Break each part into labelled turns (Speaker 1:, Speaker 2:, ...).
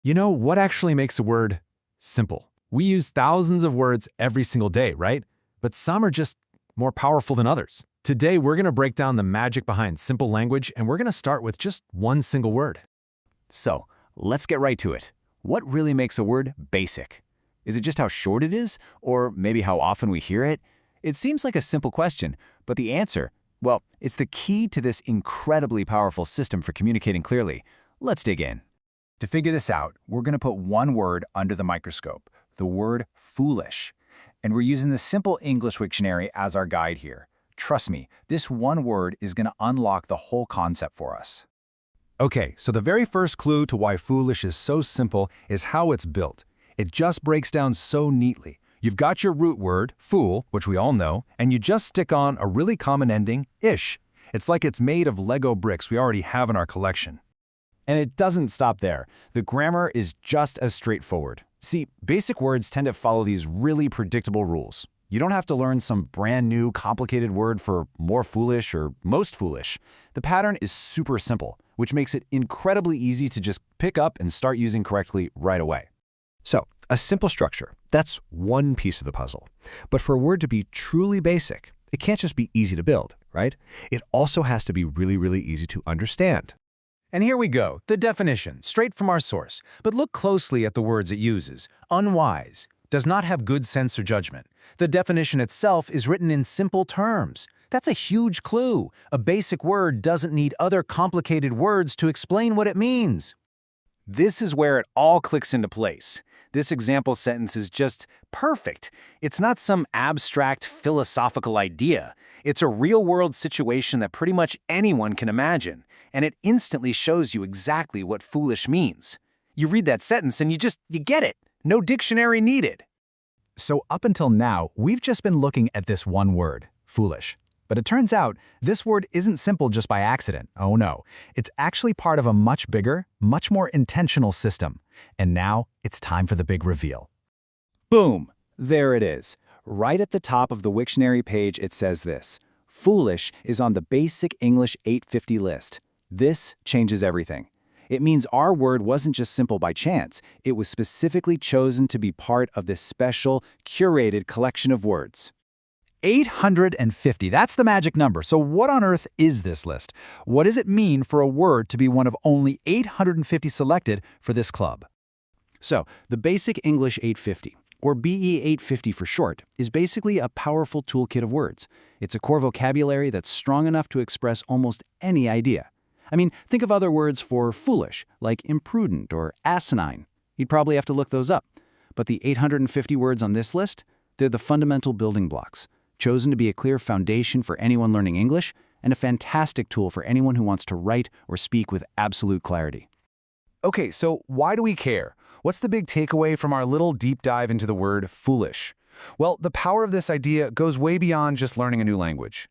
Speaker 1: You know what actually makes a word simple? We use thousands of words every single day, right? But some are just more powerful than others. Today, we're going to break down the magic behind simple language, and we're going to start with just one single word.
Speaker 2: So, let's get right to it. What really makes a word basic? Is it just how short it is, or maybe how often we hear it? It seems like a simple question, but the answer, well, it's the key to this incredibly powerful system for communicating clearly. Let's dig in. To figure this out, we're going to put one word under the microscope, the word foolish. And we're using the Simple English Wiktionary as our guide here. Trust me, this one word is going to unlock the whole concept for us.
Speaker 1: Okay, so the very first clue to why foolish is so simple is how it's built. It just breaks down so neatly. You've got your root word, fool, which we all know, and you just stick on a really common ending, ish. It's like it's made of Lego bricks we already have in our collection.
Speaker 2: And it doesn't stop there. The grammar is just as straightforward. See, basic words tend to follow these really predictable rules. You don't have to learn some brand new complicated word for more foolish or most foolish. The pattern is super simple, which makes it incredibly easy to just pick up and start using correctly right away.
Speaker 3: So, a simple structure, that's one piece of the puzzle. But for a word to be truly basic, it can't just be easy to build, right? It also has to be really easy to understand.
Speaker 1: And here we go, the definition, straight from our source. But look closely at the words it uses. Unwise, does not have good sense or judgment. The definition itself is written in simple terms. That's a huge clue. A basic word doesn't need other complicated words to explain what it means.
Speaker 2: This is where it all clicks into place. This example sentence is just perfect. It's not some abstract philosophical idea. It's a real-world situation that pretty much anyone can imagine, and it instantly shows you exactly what foolish means. You read that sentence and you get it. No dictionary needed.
Speaker 3: So up until now, we've just been looking at this one word, foolish. But it turns out, this word isn't simple just by accident. Oh no, it's actually part of a much bigger, much more intentional system. And now, it's time for the big reveal.
Speaker 2: Boom! There it is. Right at the top of the Wiktionary page, it says this. Foolish is on the Basic English 850 list. This changes everything. It means our word wasn't just simple by chance. It was specifically chosen to be part of this special, curated collection of words.
Speaker 3: 850, that's the magic number. So what on earth is this list? What does it mean for a word to be one of only 850 selected for this club?
Speaker 2: So, the Basic English 850, or BE 850 for short, is basically a powerful toolkit of words. It's a core vocabulary that's strong enough to express almost any idea. I mean, think of other words for foolish, like imprudent or asinine. You'd probably have to look those up. But the 850 words on this list, they're the fundamental building blocks, chosen to be a clear foundation for anyone learning English and a fantastic tool for anyone who wants to write or speak with absolute clarity.
Speaker 1: Okay, so why do we care? What's the big takeaway from our little deep dive into the word foolish? Well, the power of this idea goes way beyond just learning a new language.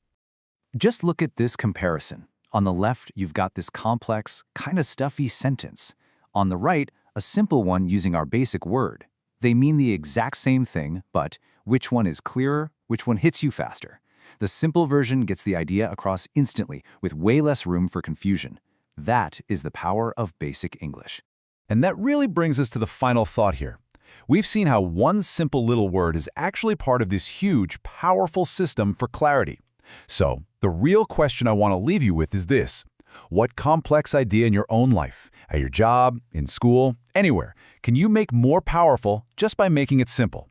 Speaker 2: Just look at this comparison. On the left, you've got this complex, kind of stuffy sentence. On the right, a simple one using our basic word. They mean the exact same thing, but which one is clearer, which one hits you faster? The simple version gets the idea across instantly, with way less room for confusion. That is the power of basic English.
Speaker 1: And that really brings us to the final thought here. We've seen how one simple little word is actually part of this huge, powerful system for clarity. So, the real question I want to leave you with is this. What complex idea in your own life, at your job, in school, anywhere, can you make more powerful just by making it simple?